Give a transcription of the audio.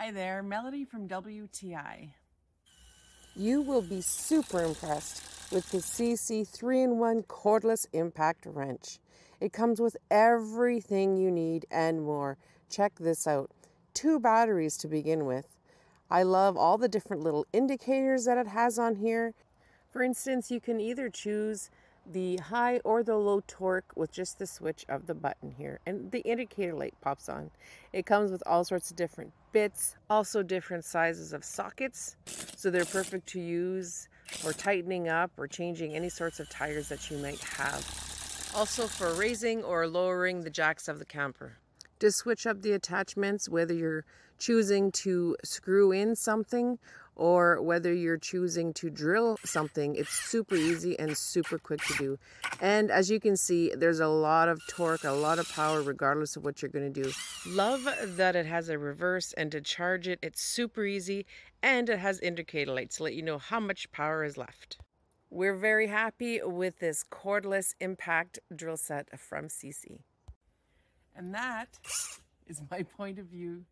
Hi there, Melody from WTI. You will be super impressed with the Seesii 3-in-1 cordless impact wrench. It comes with everything you need and more. Check this out. 2 batteries to begin with. I love all the different little indicators that it has on here. For instance, you can either choose the high or the low torque with just the switch of the button here, and the indicator light pops on. It comes with all sorts of different bits, also different sizes of sockets, so they're perfect to use for tightening up or changing any sorts of tires that you might have. Also for raising or lowering the jacks of the camper. To switch up the attachments, whether you're choosing to screw in something or whether you're choosing to drill something, it's super easy and super quick to do. And as you can see, there's a lot of torque, a lot of power, regardless of what you're going to do. Love that it has a reverse, and to charge it, it's super easy, and it has indicator lights to let you know how much power is left. We're very happy with this cordless impact drill set from Seesii. And that is my point of view